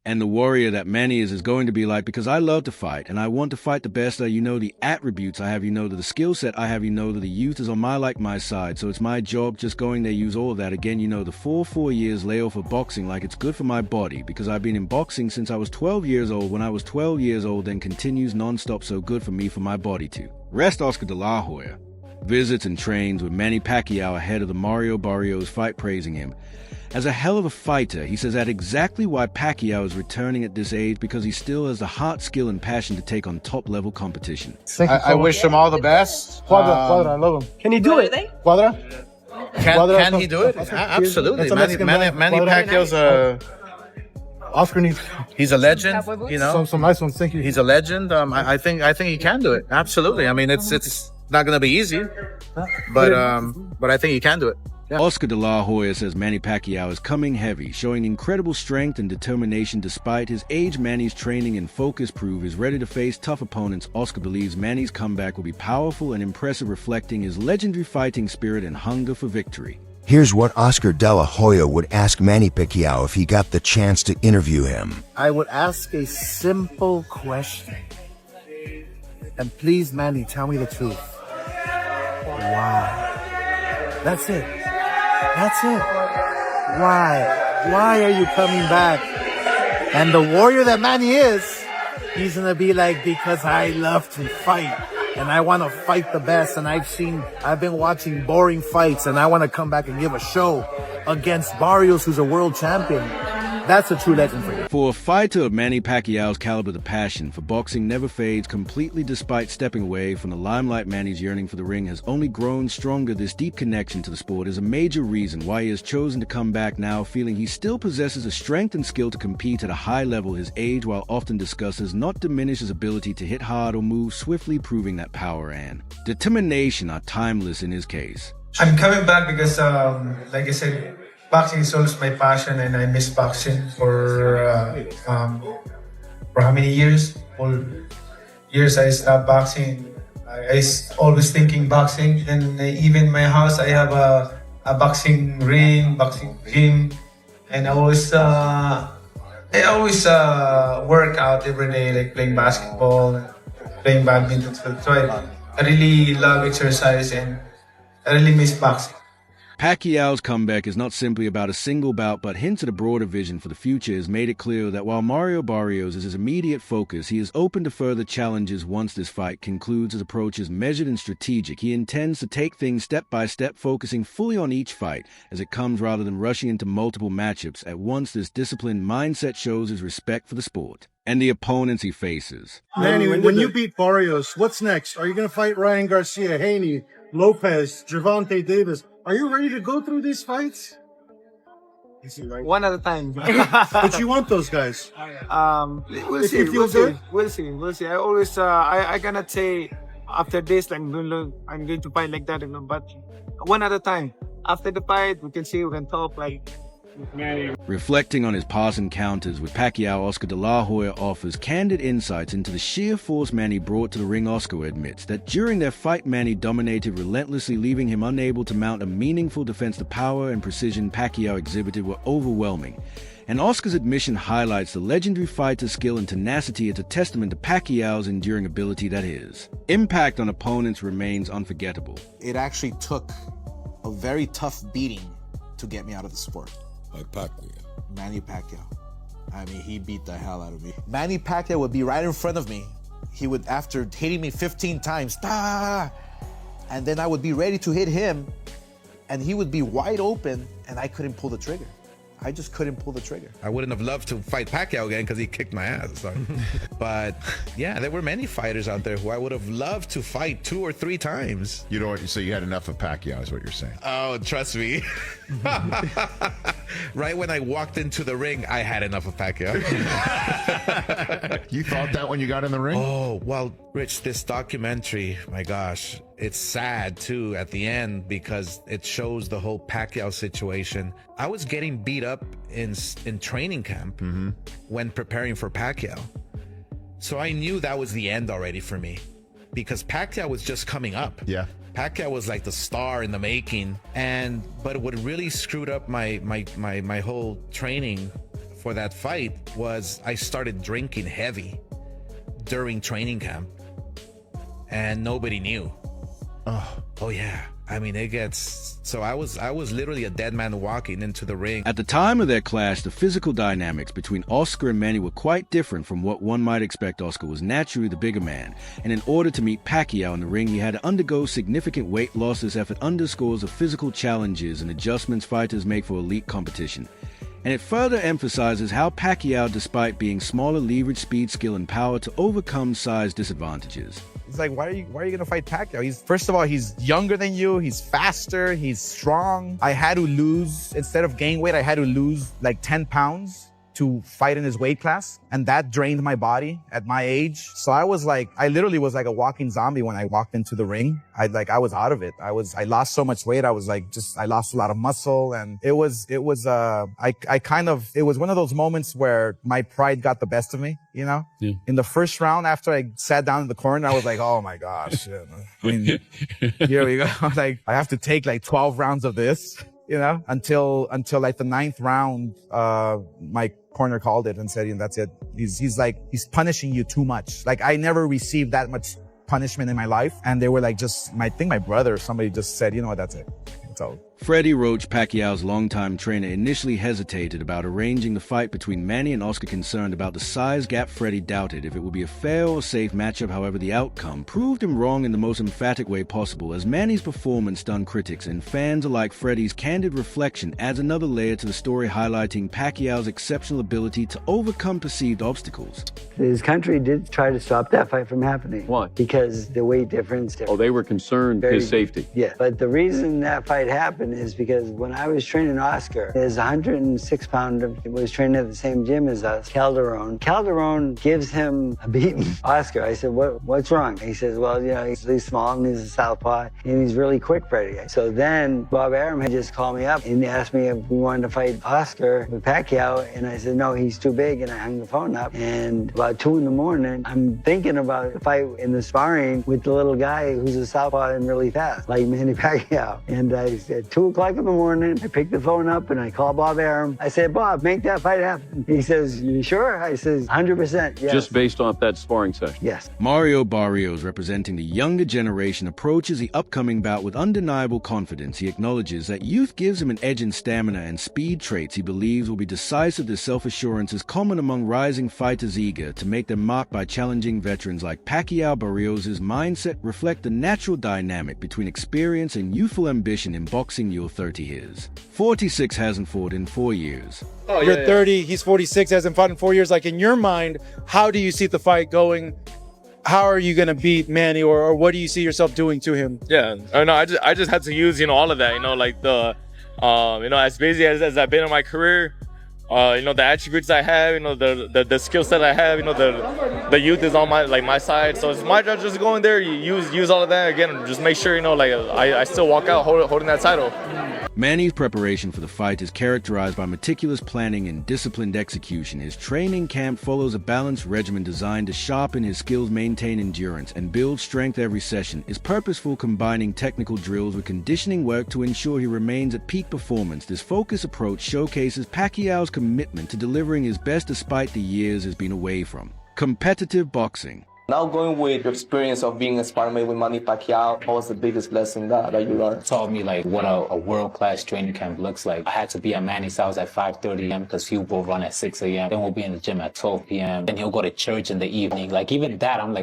And the warrior that Manny is going to be like, because I love to fight, and I want to fight the best. You know the attributes I have, you know the skill set I have, you know that the youth is on my side. So it's my job just going there, use all of that. Again, you know the 4 years layoff of boxing, like it's good for my body, because I've been in boxing since I was 12 years old. When I was 12 years old, then continues non-stop, so good for me, for my body too. Rest Oscar de la Hoya visits and trains with Manny Pacquiao ahead of the Mario Barrios fight, praising him as a hell of a fighter. He says that exactly why Pacquiao is returning at this age, because he still has the heart, skill, and passion to take on top-level competition. I wish him all the best. Quadra, I love him. Can he do it? Quadra? Can he do it? Absolutely. Manny Pacquiao's Oscar needs. He's a legend. You know, some nice ones. Thank you. he's a legend. I think he can do it. Absolutely. I mean, it's not going to be easy, but I think he can do it. Yeah. Oscar de la Hoya says Manny Pacquiao is coming heavy, showing incredible strength and determination despite his age. Manny's training and focus prove he's ready to face tough opponents. Oscar believes Manny's comeback will be powerful and impressive, reflecting his legendary fighting spirit and hunger for victory. Here's what Oscar de la Hoya would ask Manny Pacquiao if he got the chance to interview him. I would ask a simple question. And please, Manny, tell me the truth. Why? That's it. That's it. Why? Why are you coming back? And the warrior that Manny is, he's gonna be like, because I love to fight and I want to fight the best. And I've been watching boring fights and I want to come back and give a show against Barrios, who's a world champion. That's a true legend for you. For a fighter of Manny Pacquiao's caliber, the passion for boxing never fades completely. Despite stepping away from the limelight, Manny's yearning for the ring has only grown stronger. This deep connection to the sport is a major reason why he has chosen to come back now, feeling he still possesses the strength and skill to compete at a high level. His age, while often discussed, does not diminish his ability to hit hard or move swiftly, proving that power and determination are timeless in his case. I'm coming back because, like I said, boxing is always my passion, and I miss boxing for how many years? For years I stopped boxing. I always thinking boxing, and even in my house I have a boxing ring, boxing gym, and I always work out every day, like playing basketball, playing badminton. So I really love exercise, and I really miss boxing. Pacquiao's comeback is not simply about a single bout, but hints at a broader vision for the future. Has made it clear that while Mario Barrios is his immediate focus, he is open to further challenges once this fight concludes. His approach is measured and strategic. He intends to take things step by step, focusing fully on each fight as it comes rather than rushing into multiple matchups at once. This disciplined mindset shows his respect for the sport and the opponents he faces. Manny, when you beat Barrios, what's next? Are you going to fight Ryan Garcia, Haney, Lopez, Gervonta Davis? Are you ready to go through these fights? One at a time. But you want those guys. We'll see. We'll see. I always, I cannot say after this, I'm going to fight like that, you know, but one at a time. After the fight, we can see, we can talk like. Reflecting on his past encounters with Pacquiao, Oscar de la Hoya offers candid insights into the sheer force Manny brought to the ring. Oscar admits that during their fight, Manny dominated relentlessly, leaving him unable to mount a meaningful defense. The power and precision Pacquiao exhibited were overwhelming. And Oscar's admission highlights the legendary fighter's skill and tenacity. It's a testament to Pacquiao's enduring ability that his impact on opponents remains unforgettable. It actually took a very tough beating to get me out of the sport. Like Pacquiao. Manny Pacquiao. I mean, he beat the hell out of me. Manny Pacquiao would be right in front of me. He would, after hitting me 15 times, and then I would be ready to hit him, and he would be wide open, and I couldn't pull the trigger. I just couldn't pull the trigger. I wouldn't have loved to fight Pacquiao again because he kicked my ass. So. But yeah, there were many fighters out there who I would have loved to fight 2 or 3 times. You don't. So you had enough of Pacquiao, is what you're saying? Oh, trust me. Right when I walked into the ring, I had enough of Pacquiao. You thought that when you got in the ring? Oh, well, Rich, this documentary, my gosh, it's sad too at the end because it shows the whole Pacquiao situation. I was getting beat up in training camp when preparing for Pacquiao. So I knew that was the end already for me because Pacquiao was just coming up. Yeah. Pacquiao was like the star in the making, but what really screwed up my whole training for that fight was I started drinking heavy during training camp, and nobody knew. Oh yeah. I mean, it gets so I was literally a dead man walking into the ring. At the time of their clash, the physical dynamics between Oscar and Manny were quite different from what one might expect. Oscar was naturally the bigger man, and in order to meet Pacquiao in the ring, he had to undergo significant weight loss. This effort underscores the physical challenges and adjustments fighters make for elite competition. And it further emphasizes how Pacquiao, despite being smaller, leveraged speed, skill, and power to overcome size disadvantages. It's like, why are you gonna fight Pacquiao? First of all, he's younger than you, he's faster, he's strong. I had to lose, instead of gain weight, I had to lose like 10 pounds to fight in his weight class. And that drained my body at my age. So I literally was like a walking zombie when I walked into the ring. I was out of it. I lost so much weight. I lost a lot of muscle, and it was one of those moments where my pride got the best of me, you know? Yeah. In the first round, after I sat down in the corner, I was like, oh my gosh. I mean, here we go. Like, I have to take like 12 rounds of this, you know, until like the 9th round, my corner called it and said, you know, that's it. He's punishing you too much. Like, I never received that much punishment in my life. And they were like, I think my brother or somebody just said, you know what, that's it. So Freddie Roach, Pacquiao's longtime trainer, initially hesitated about arranging the fight between Manny and Oscar. Concerned about the size gap, Freddie doubted if it would be a fair or safe matchup. However, the outcome proved him wrong in the most emphatic way possible, as Manny's performance stunned critics and fans alike. Freddie's candid reflection adds another layer to the story, highlighting Pacquiao's exceptional ability to overcome perceived obstacles. His country did try to stop that fight from happening. Why? Because the weight difference. Oh, they were concerned his safety. Yeah, but the reason that fight happened is because when I was training Oscar, his 106-pounder was training at the same gym as us, Calderon. Calderon gives him a beating. Oscar, I said, what's wrong? He says, well, you know, he's small and he's a southpaw and he's really quick, Freddie. So then Bob Arum had just called me up and asked me if we wanted to fight Oscar with Pacquiao, and I said, no, he's too big, and I hung the phone up. And about 2 in the morning, I'm thinking about a fight in the sparring with the little guy who's a southpaw and really fast, like Manny Pacquiao. And I said, 2 o'clock in the morning, I picked the phone up and I called Bob Arum. I said, Bob, make that fight happen. He says, you sure? I says, 100%, yes. Just based off that sparring session? Yes. Mario Barrios, representing the younger generation, approaches the upcoming bout with undeniable confidence. He acknowledges that youth gives him an edge in stamina and speed, traits he believes will be decisive. This self-assurance is common among rising fighters eager to make their mark by challenging veterans like Pacquiao. Barrios' mindset reflects the natural dynamic between experience and youthful ambition in boxing. You're 30 years. 46 hasn't fought in 4 years. Oh, you're 30, he's 46, hasn't fought in 4 years. Like, in your mind, how do you see the fight going? How are you going to beat Manny, or what do you see yourself doing to him? Yeah, no, I just had to use, all of that, like the, as busy as I've been in my career, the attributes I have, the skill set I have, the youth is on my side. So it's my job just to go in there, use all of that again, just make sure, I still walk out holding that title. Manny's preparation for the fight is characterized by meticulous planning and disciplined execution. His training camp follows a balanced regimen designed to sharpen his skills, maintain endurance, and build strength. Every session is purposeful, combining technical drills with conditioning work to ensure he remains at peak performance. This focused approach showcases Pacquiao's commitment to delivering his best despite the years he's been away from competitive boxing. Now going with your experience of being a sparring mate with Manny Pacquiao, what was the biggest lesson that you learned? Taught me what a world-class training camp looks like. I had to be at Manny's house at 5:30 a.m. because he'll go run at 6 a.m. Then we'll be in the gym at 12 p.m. Then he'll go to church in the evening. Even that, I'm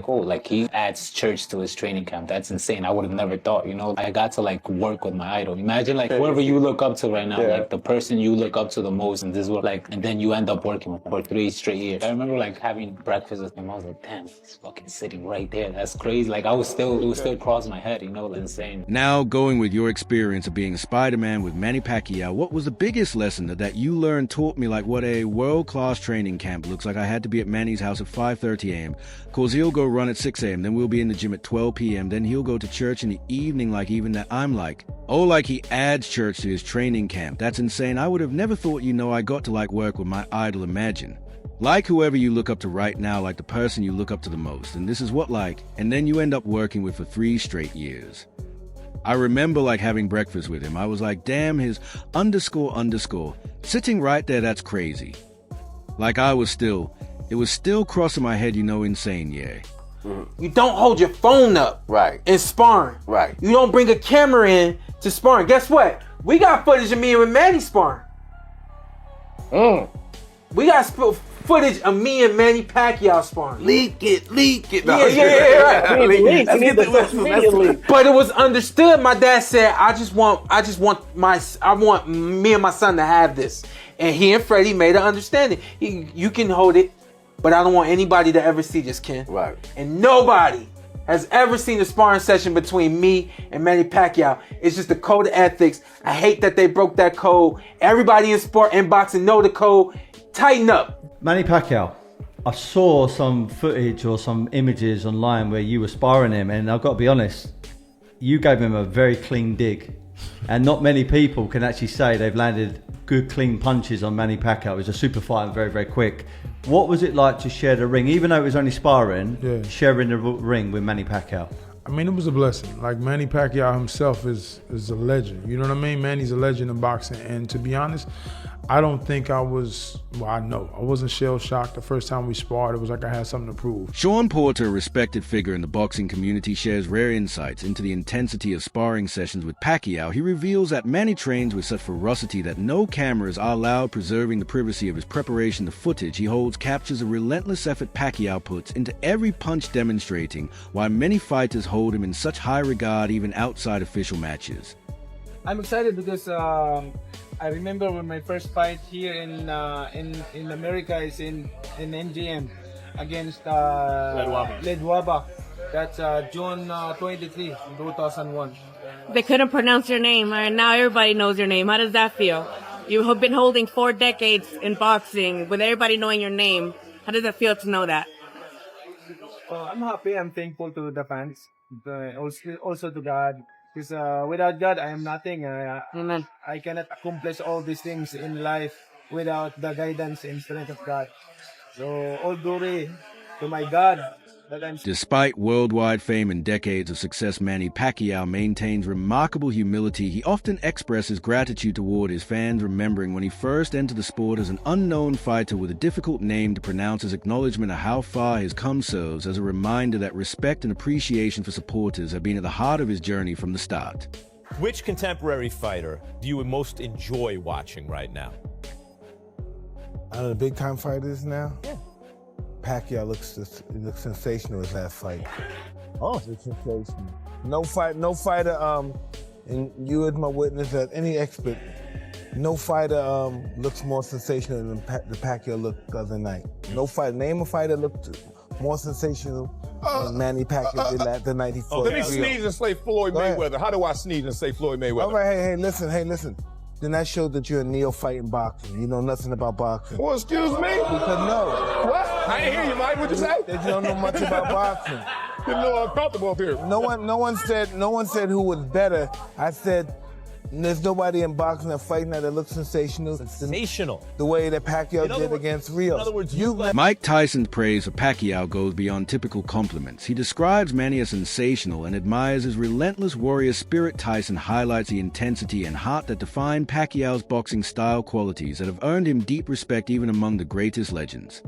he adds church to his training camp. That's insane. I would have never thought, I got to work with my idol. Imagine whoever you look up to right now, the person you look up to the most in this world, and then you end up working with for 3 straight years. I remember having breakfast with him. I was like, damn, he's fucking sitting right there. That's crazy. It would still cross my head, it's insane. Now, going with your experience of being a Spider-Man with Manny Pacquiao, what was the biggest lesson that you learned, taught me what a world-class training camp looks like? I had to be at Manny's house at 5:30 a.m. Cause he'll go run at 6 a.m. Then we'll be in the gym at 12 p.m. Then he'll go to church in the evening. Even that I'm he adds church to his training camp. That's insane. I would have never thought, I got to work with my idol. Imagine. Whoever you look up to right now, the person you look up to the most. And this is what and then you end up working with for 3 straight years. I remember having breakfast with him. I was damn, his __ sitting right there, that's crazy. Like it was still crossing my head, insane, yeah. You don't hold your phone up in sparring. You don't bring a camera in to sparring. Guess what? We got footage of me and Manny sparring. We got footage of me and Manny Pacquiao sparring. Leak it. No. Yeah, right. Leak. But it was understood. My dad said, I want me and my son to have this. And he and Freddie made an understanding. You can hold it, but I don't want anybody to ever see this, Ken. Right. And nobody has ever seen a sparring session between me and Manny Pacquiao. It's just the code of ethics. I hate that they broke that code. Everybody in sport and boxing know the code. Tighten up. Manny Pacquiao, I saw some footage or some images online where you were sparring him, and I've got to be honest, you gave him a very clean dig. And not many people can actually say they've landed good, clean punches on Manny Pacquiao. It was a super fight and very, very quick. What was it like to share the ring, even though it was only sparring, sharing the ring with Manny Pacquiao? I mean, it was a blessing. Like, Manny Pacquiao himself is a legend. You know what I mean? Manny's a legend in boxing. And to be honest, I don't think I wasn't shell-shocked the first time we sparred. It was like I had something to prove. Sean Porter, a respected figure in the boxing community, shares rare insights into the intensity of sparring sessions with Pacquiao. He reveals that Manny trains with such ferocity that no cameras are allowed, preserving the privacy of his preparation. The footage he holds captures a relentless effort Pacquiao puts into every punch, demonstrating why many fighters hold him in such high regard even outside official matches. I'm excited because I remember when my first fight here in America is in MGM against Ledwaba. That's June 23, 2001. They couldn't pronounce your name, and now everybody knows your name. How does that feel? You have been holding 4 decades in boxing with everybody knowing your name. How does it feel to know that? I'm happy. I'm thankful to the fans, also to God. Because without God, I am nothing. Amen. I cannot accomplish all these things in life without the guidance and strength of God. So all glory to my God. Despite worldwide fame and decades of success, Manny Pacquiao maintains remarkable humility. He often expresses gratitude toward his fans, remembering when he first entered the sport as an unknown fighter with a difficult name to pronounce. His acknowledgement of how far he has come serves as a reminder that respect and appreciation for supporters have been at the heart of his journey from the start. Which contemporary fighter do you most enjoy watching right now? Out of the big-time fighters now? Yeah. Pacquiao looks sensational his last fight. Oh, it's sensational. No fighter, and you as my witness, as any expert, no fighter looks more sensational than the Pacquiao looked the other night. No fighter, name a fighter looked more sensational than Manny Pacquiao did the night he fought. Let me sneeze and say Floyd Mayweather. How do I sneeze and say Floyd Mayweather? All right, hey, listen. Then that showed that you're a neophyte in boxing. You know nothing about boxing. Well, excuse me? Because no. What? I didn't hear you, Mike. What'd you say? That you don't know much about boxing. Didn't know I'm comfortable up here. No one said who was better. I said there's nobody in boxing that fighting that looks sensational. Sensational. The way that Pacquiao did against Rios. In other words, Mike Tyson's praise for Pacquiao goes beyond typical compliments. He describes Manny as sensational and admires his relentless warrior spirit. Tyson highlights the intensity and heart that define Pacquiao's boxing style, qualities that have earned him deep respect even among the greatest legends.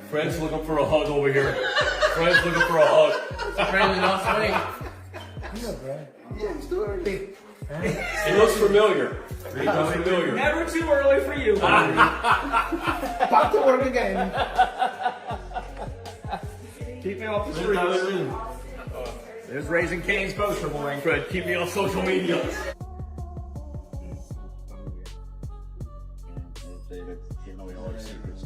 Friends looking for a hug over here. Friends looking for a hug. Friends not funny. Yeah, it's too early. It looks familiar. It looks familiar. Never too early for you. Back to work again. Keep me off the streets. There's Raising Cane's poster, boy. Fred, keep me off social media.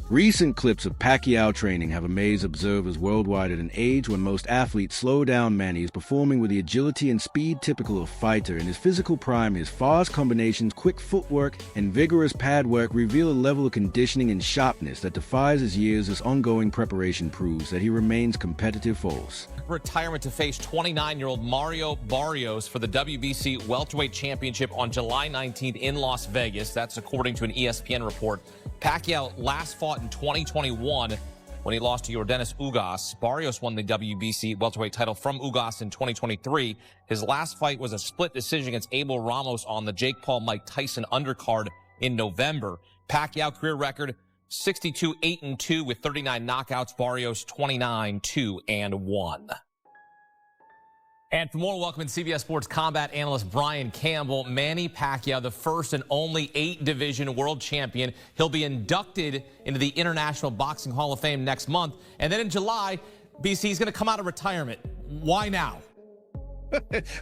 Recent clips of Pacquiao training have amazed observers worldwide. At an age when most athletes slow down, Manny is performing with the agility and speed typical of a fighter. In his physical prime, his fast combinations, quick footwork, and vigorous pad work reveal a level of conditioning and sharpness that defies his years. This ongoing preparation proves that he remains competitive force. Retirement to face 29-year-old Mario Barrios for the WBC Welterweight Championship on July 19th in Las Vegas. That's according to an ESPN report. Pacquiao last fought in 2021 when he lost to Yordenis Ugas. Barrios won the WBC welterweight title from Ugas in 2023. His last fight was a split decision against Abel Ramos on the Jake Paul-Mike Tyson undercard in November. Pacquiao career record 62-8-2 with 39 knockouts. Barrios 29-2-1. And for more, welcome in CBS Sports combat analyst Brian Campbell. Manny Pacquiao, the first and only 8-division world champion. He'll be inducted into the International Boxing Hall of Fame next month. And then in July, BC is going to come out of retirement. Why now?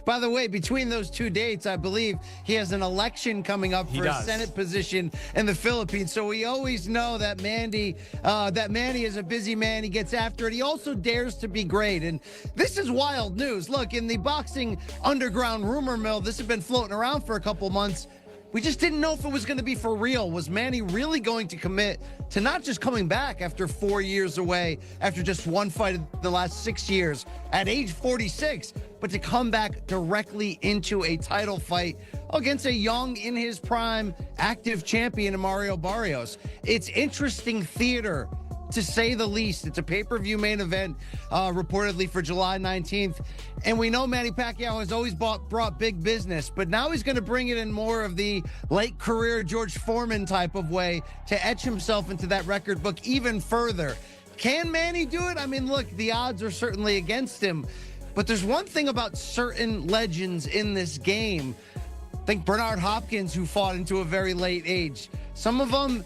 By the way, between those two dates, I believe he has an election coming up for a Senate position in the Philippines. So we always know that Manny is a busy man. He gets after it. He also dares to be great. And this is wild news. Look, in the boxing underground rumor mill, this has been floating around for a couple months. We just didn't know if it was going to be for real. Was Manny really going to commit to not just coming back after 4 years away, after just one fight in the last 6 years at age 46, but to come back directly into a title fight against a young, in his prime, active champion in Mario Barrios? It's interesting theater, to say the least. It's a pay-per-view main event, reportedly for July 19th. And we know Manny Pacquiao has always brought big business, but now he's going to bring it in more of the late career George Foreman type of way to etch himself into that record book even further. Can Manny do it? I mean, look, the odds are certainly against him, but there's one thing about certain legends in this game. Think Bernard Hopkins, who fought into a very late age. Some of them,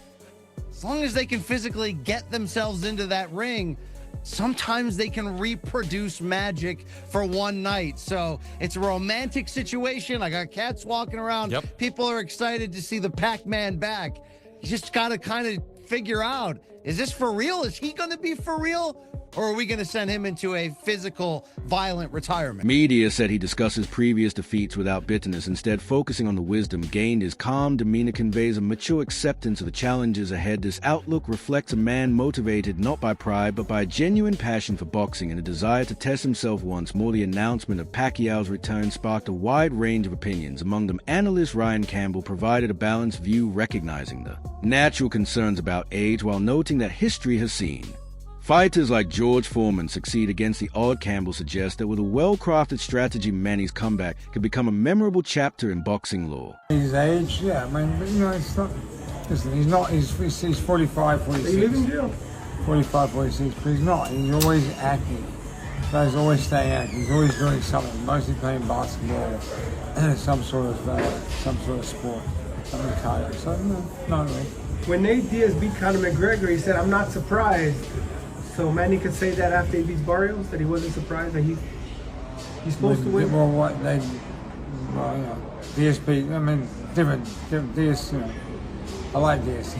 as long as they can physically get themselves into that ring, sometimes they can reproduce magic for one night. So it's a romantic situation. I got cats walking around. Yep. People are excited to see the Pac-Man back. You just got to kind of figure out, is this for real? Is he going to be for real? Or are we going to send him into a physical, violent retirement? Media said he discusses previous defeats without bitterness, instead focusing on the wisdom gained. His calm demeanor conveys a mature acceptance of the challenges ahead. This outlook reflects a man motivated not by pride, but by a genuine passion for boxing and a desire to test himself once more. The announcement of Pacquiao's return sparked a wide range of opinions. Among them, analyst Ryan Campbell provided a balanced view, recognizing the natural concerns about age while noting that history has seen fighters like George Foreman succeed against the odd. Campbell suggests that with a well-crafted strategy, Manny's comeback could become a memorable chapter in boxing lore. His age, yeah, I mean, but, you know, it's not, listen, he's 45, 46. Are you leaving jail? 45, 46, but he's not. He's always active. So he's always staying active. He's always doing something, mostly playing basketball, some sort of sport, something cardio. So, no, not really. When Nate Diaz beat Conor McGregor, he said, "I'm not surprised." So Manny could say that after he beats Barrios, that he wasn't surprised that he's supposed to win. Well, what they, well, you know, DSP. I mean, different DS. You know, I like DS.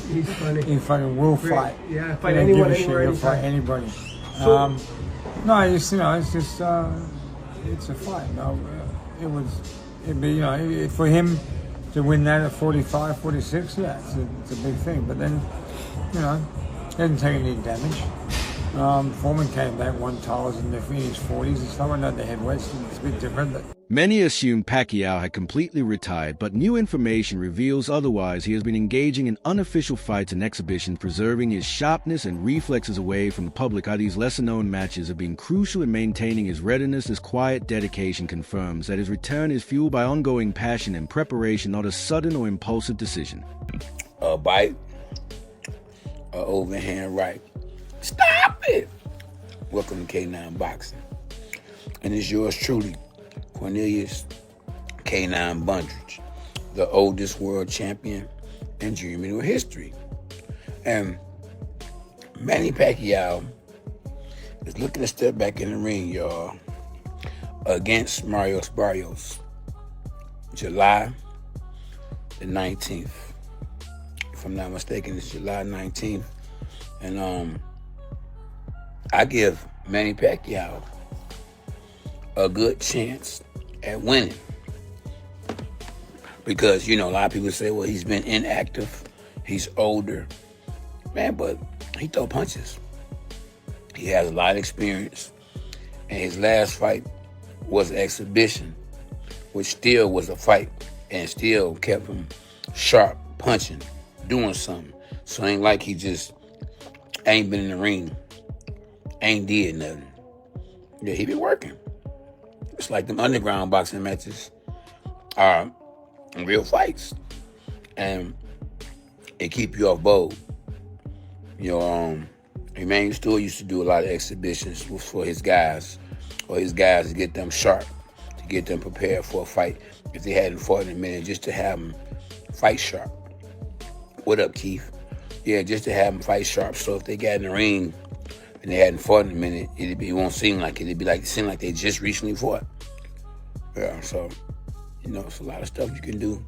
He's funny. He fucking will fight. Yeah, fight anyone, anywhere, he'll anytime. fight anybody. So, no, it's, you know, it's just it's a fight. No, it'd be, you know, for him to win that at 45, 46. Yeah, it's a big thing. But then, you know, he didn't take any damage. Foreman came back, won titles in his 40s and stuff. I know the heavyweights, it's a bit different. But Many assumed Pacquiao had completely retired, but new information reveals otherwise. He has been engaging in unofficial fights and exhibitions, preserving his sharpness and reflexes away from the public. These lesser-known matches have been crucial in maintaining his readiness. This quiet dedication confirms that his return is fueled by ongoing passion and preparation, not a sudden or impulsive decision. A bite, a overhand right. Stop it! Welcome to K9 Boxing. And it's yours truly, Cornelius K9 Bundridge, the oldest world champion in junior middleweight history. And Manny Pacquiao is looking to step back in the ring, y'all, against Mario Barrios, July the 19th. If I'm not mistaken, it's July 19th. And I give Manny Pacquiao a good chance at winning. Because, you know, a lot of people say, well, he's been inactive, he's older. Man, but he throw punches. He has a lot of experience. And his last fight was an exhibition, which still was a fight and still kept him sharp, punching, doing something. So it ain't like he just ain't been in the ring, ain't did nothing. Yeah, he been working. It's like them underground boxing matches are real fights, and it keep you off bold. You know, Emmanuel Stewart used to do a lot of exhibitions for his guys, or his guys to get them sharp, to get them prepared for a fight. If they hadn't fought in a minute, just to have them fight sharp. What up, Keith? Yeah, just to have them fight sharp. So if they got in the ring and they hadn't fought in a minute, it won't seem like it. It'd be like it seem like they just recently fought. Yeah, so it's a lot of stuff you can do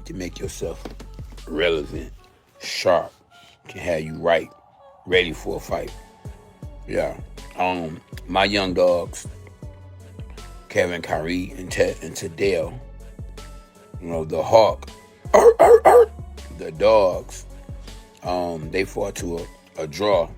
to make yourself relevant, sharp, can have you right, ready for a fight. Yeah. My young dogs, Kevin, Kyrie, and Tadell, the Hawk, the dogs, they fought to a draw